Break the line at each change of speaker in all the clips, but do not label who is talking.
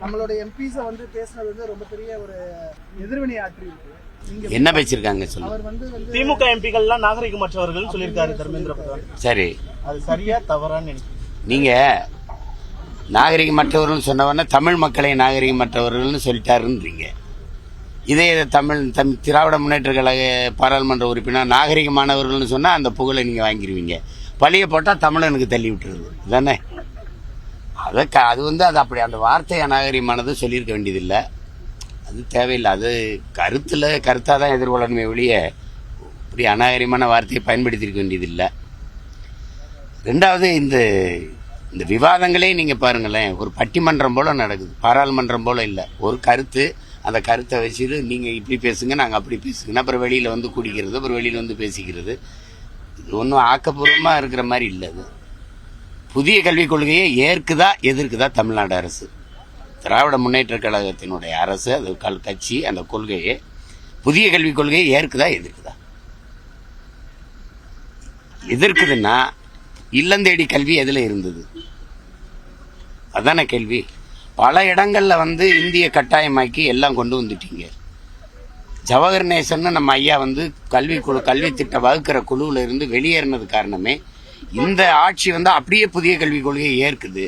நம்மளோட எம்பிஸை வந்து பேசுனது வந்து ரொம்ப பெரிய ஒரு எதிர்வினை ஆற்றி இருக்கு.
என்ன பேசிருக்காங்க சொல்லுங்க.
அவர் வந்து
திமுக எம்பிகள்லாம் நாகரிகமற்றவர்கள் சொல்லியிருக்காரு தர்மேந்திர பிரதான்.
சரி,
அது சரியா தவறான்னு நினைக்கிறேன்.
நீங்க நாகரிகமற்றவர்கள் சொன்னவன தமிழ் மக்களை நாகரிகமற்றவர்கள்னு சொல்லிட்டாருன்றீங்க. இதே திராவிட முன்னேற்ற கழக பாராளுமன்ற உறுப்பினர் நாகரிகமானவர்கள்னு சொன்னா அந்த புகழை நீங்க வாங்கிடுவீங்க. பழிய போட்டா தமிழனுக்கு தள்ளி விட்டுருது தானே. அது வந்து அது அப்படி அந்த வார்த்தை அநாகரிகமானது சொல்லியிருக்க வேண்டியதில்லை. அது தேவையில்லை. அது கருத்தாக தான் எதிர்கொள்ளணுமே ஒழிய இப்படி அநாகரிகமான வார்த்தையை பயன்படுத்தியிருக்க வேண்டியதில்லை. ரெண்டாவது, இந்த விவாதங்களே நீங்கள் பாருங்களேன், ஒரு பட்டிமன்றம் போல் நடக்குது, பாராளுமன்றம் போல் இல்லை. ஒரு கருத்து, அந்த கருத்தை வச்சுட்டு நீங்கள் இப்படி பேசுங்க, நாங்கள் அப்படி பேசுங்கன்னா அப்புறம் வெளியில் வந்து குடிக்கிறது, அப்புறம் வெளியில் வந்து பேசிக்கிறது. இது ஒன்றும் ஆக்கப்பூர்வமாக இருக்கிற மாதிரி இல்லை. அது புதிய கல்விக் கொள்கையை ஏற்குதா எதிர்க்குதா தமிழ்நாடு அரசு? திராவிட முன்னேற்ற கழகத்தினுடைய அரசு, அது கட்சி, அந்த கொள்கையை, புதிய கல்விக் கொள்கையை ஏற்குதா எதிர்க்குதா? எதிர்க்குதுன்னா இல்லந்தேடி கல்வி எதில் இருந்தது? அதான கேள்வி. பல இடங்கள்ல வந்து இந்திய கட்டாயமாக்கி எல்லாம் கொண்டு வந்துட்டீங்க. ஜவஹர் நேசன் நம்ம ஐயா வந்து கல்வி திட்ட வகுக்கிற குழுவில் இருந்து வெளியேறினது காரணமே இந்த ஆட்சி வந்து அப்படியே புதிய கல்விக் கொள்கையை ஏற்குது,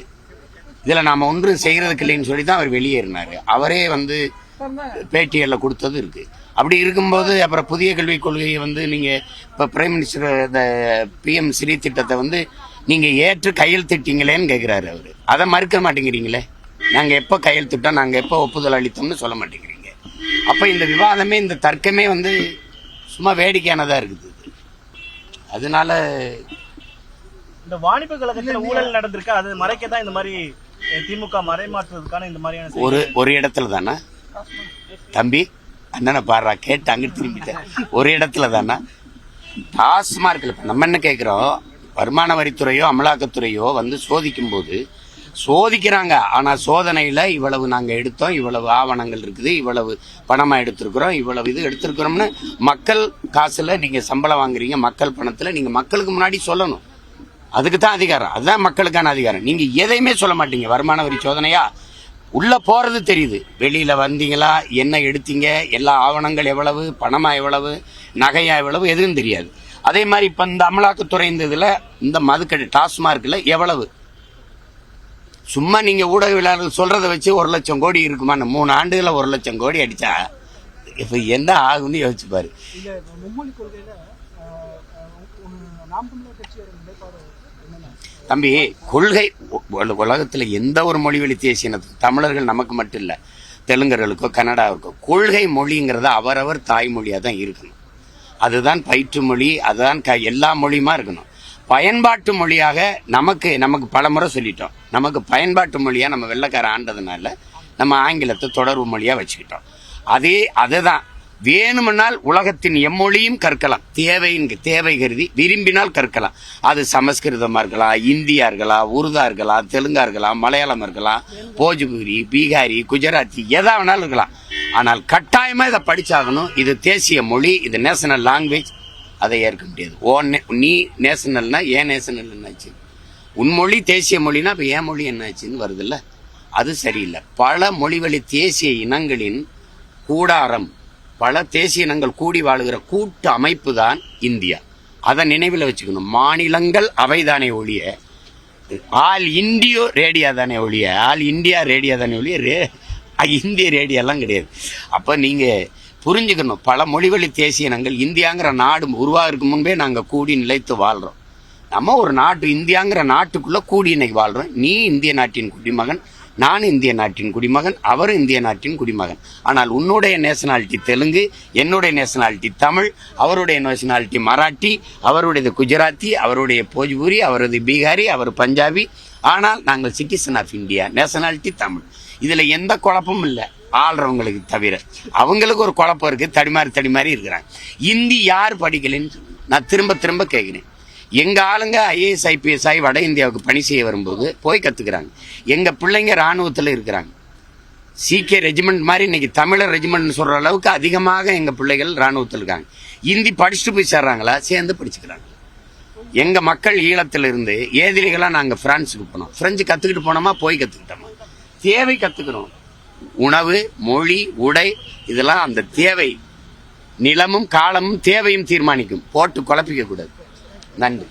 இதில் நாம் ஒன்றும் செய்கிறதுக்கு இல்லைன்னு சொல்லி தான் அவர் வெளியேறினார். அவரே வந்து பேட்டிகளில் கொடுத்தது இருக்குது. அப்படி இருக்கும்போது அப்புறம் புதிய கல்விக் கொள்கையை வந்து நீங்கள் இப்போ பிரைம் மினிஸ்டர் இந்த பிஎம் ஸ்ரீ திட்டத்தை வந்து நீங்கள் ஏற்று கையெழுத்திட்டீங்களேன்னு கேட்குறாரு அவர். அதை மறுக்க மாட்டேங்கிறீங்களே. நாங்கள் எப்போ கையெழுத்திட்டோம், நாங்கள் எப்போ ஒப்புதல் அளித்தோம்னு சொல்ல மாட்டேங்கிறீங்க. அப்போ இந்த விவாதமே, இந்த தர்க்கமே வந்து சும்மா வேடிக்கையானதாக இருக்குது. அதனால
இந்த வாணிப கழகத்தில் ஊழல் நடந்திருக்கு, அது மறைக்க தான் இந்த மாதிரி திமுக மறைமாற்றுறதுக்கான இந்த மாதிரியான
ஒரு இடத்துல தானே தம்பி, அண்ணனை பாடுறா கேட்டு அங்கிட்டு திரும்பிட்டேன். ஒரு இடத்துல தானே டாஸ்மார்க்ல நம்ம என்ன கேட்கிறோம், வருமான வரித்துறையோ அமலாக்கத்துறையோ வந்து சோதிக்கும் போது சோதிக்கிறாங்க. ஆனா சோதனையில இவ்வளவு நாங்க எடுத்தோம், இவ்வளவு ஆவணங்கள் இருக்குது, இவ்வளவு பணமா எடுத்திருக்கிறோம், இவ்வளவு இது எடுத்திருக்கிறோம்னு மக்கள் காசுல நீங்க சம்பளம் வாங்குறீங்க, மக்கள் பணத்துல நீங்க மக்களுக்கு முன்னாடி சொல்லணும். அதுக்கு தான் அதிகாரம், அதுதான் மக்களுக்கான அதிகாரம். நீங்க எதையுமே சொல்ல மாட்டீங்க. வருமான வரி சோதனையா உள்ள போறது தெரியுது, வெளியில வந்தீங்களா, என்ன எடுத்தீங்க, எல்லா ஆவணங்கள் எவ்வளவு, பணமா எவ்வளவு, நகையா எவ்வளவு, எதுவும் தெரியாது. அதே மாதிரி இப்ப இந்த அமலாக்கத்துறை இந்த இதுல இந்த மதுக்கடை டாஸ்மார்க்ல எவ்வளவு, சும்மா நீங்க ஊடகவியலாளர்கள் சொல்றதை வச்சு 1 லட்சம் கோடி இருக்குமான்னு 3 ஆண்டுகளை 1 லட்சம் கோடி அடிச்சா இப்ப என்ன ஆகும்னு யோசிச்சு பாரு. தம்பி, கொள்கை உலகத்துல எந்த ஒரு மொழி வழி தேசிய இனத்துக்கு, தமிழர்கள் நமக்கு மட்டும் இல்ல, தெலுங்கர்களுக்கோ கன்னடாவுக்கோ கொள்கை மொழிங்கிறத அவரவர் தாய்மொழியா தான் இருக்கணும். அதுதான் பயிற்று மொழி, அதுதான் எல்லா மொழியுமா இருக்கணும். பயன்பாட்டு மொழியாக நமக்கு பல முறை சொல்லிட்டோம். நமக்கு பயன்பாட்டு மொழியா நம்ம வெள்ளைக்கார ஆண்டதுனால நம்ம ஆங்கிலத்தை தொடர்பு மொழியா வச்சுக்கிட்டோம். அதுதான் வேணுமென்னால் உலகத்தின் எம்மொழியும் கற்கலாம், தேவை கருதி விரும்பினால் கற்கலாம். அது சமஸ்கிருதமா இருக்கலாம், இந்தியா இருக்கலாம், உருதா இருக்கலாம், தெலுங்கா இருக்கலாம், மலையாளம் இருக்கலாம், போஜ்பூரி, பீகாரி, குஜராத்தி, எதா வேணாலும் இருக்கலாம். ஆனால் கட்டாயமா இதை படிச்சாகணும். இது தேசிய மொழி, இது நேஷனல் லாங்குவேஜ். அதை ஏற்க முடியாது. நீ நேஷனல்னா ஏன் நேஷனல் என்னாச்சு, உன் மொழி தேசிய மொழினா இப்ப ஏன் மொழி என்னாச்சுன்னு வருதுல்ல. அது சரியில்லை. பல மொழிவழி தேசிய இனங்களின் கூடாரம், பல தேசிய இனங்கள் கூடி வாழுகிற கூட்டு அமைப்பு தான் இந்தியா. அதை நினைவில் வச்சுக்கணும். மாநிலங்கள் அவைதானே ஒழிய ஆல் இந்தியோ ரேடியா தானே ஒழிய, ஆல் இந்தியா ரேடியா தானே ஒழிய இந்திய ரேடியோலாம் கிடையாது. அப்போ நீங்கள் புரிஞ்சுக்கணும், பல மொழிவழி தேசிய இனங்கள் இந்தியாங்கிற நாடு உருவாகிறதுக்கு முன்பே நாங்கள் கூடி நிலைத்து வாழ்கிறோம். நம்ம ஒரு நாட்டு, இந்தியாங்கிற நாட்டுக்குள்ளே கூடி இன்னைக்கு வாழ்கிறோம். நீ இந்திய நாட்டின் குடிமகன், நான் இந்திய நாட்டின் குடிமகன், அவரும் இந்திய நாட்டின் குடிமகன். ஆனால் உன்னுடைய நேஷனாலிட்டி தெலுங்கு, என்னுடைய நேஷனாலிட்டி தமிழ், அவருடைய நேஷனாலிட்டி மராட்டி, அவருடையது குஜராத்தி, அவருடைய போஜ்பூரி, அவரது பீகாரி, அவர் பஞ்சாபி. ஆனால் நாங்கள் citizen of India, nationality Tamil. இதில் எந்த குழப்பமும் இல்லை ஆள்றவங்களுக்கு தவிர. அவங்களுக்கு ஒரு குழப்பம் இருக்குது, தடிமாறி இருக்கிறாங்க. இந்தி யார் படிக்கலைன்னு நான் திரும்ப கேட்குறேன். எங்க ஆளுங்க ஐஏஎஸ் ஐபிஎஸ் ஆகி வட இந்தியாவுக்கு பணி செய்ய வரும்போது போய் கத்துக்கிறாங்க. எங்க பிள்ளைங்க ராணுவத்தில் இருக்கிறாங்க. சீக்கிய ரெஜிமெண்ட் மாதிரி இன்னைக்கு தமிழர் ரெஜிமெண்ட் சொல்ற அளவுக்கு அதிகமாக எங்க பிள்ளைகள் ராணுவத்தில் இருக்காங்க. இந்தி படிச்சுட்டு போய் சேர்றாங்களா, சேர்ந்து படிச்சுக்கிறாங்க. எங்க மக்கள் ஈழத்துல இருந்து ஏதிரிகளா நாங்க பிரான்ஸுக்கு போனோம். பிரெஞ்சு கத்துக்கிட்டு போனோமா, போய் கத்துக்கிட்டோமா, தேவை கத்துக்கிறோம். உணவு, மொழி, உடை இதெல்லாம் அந்த தேவை, நிலமும் காலமும் தேவையும் தீர்மானிக்கும். போட்டு குழப்பிக்க கூடாது. நன்றி.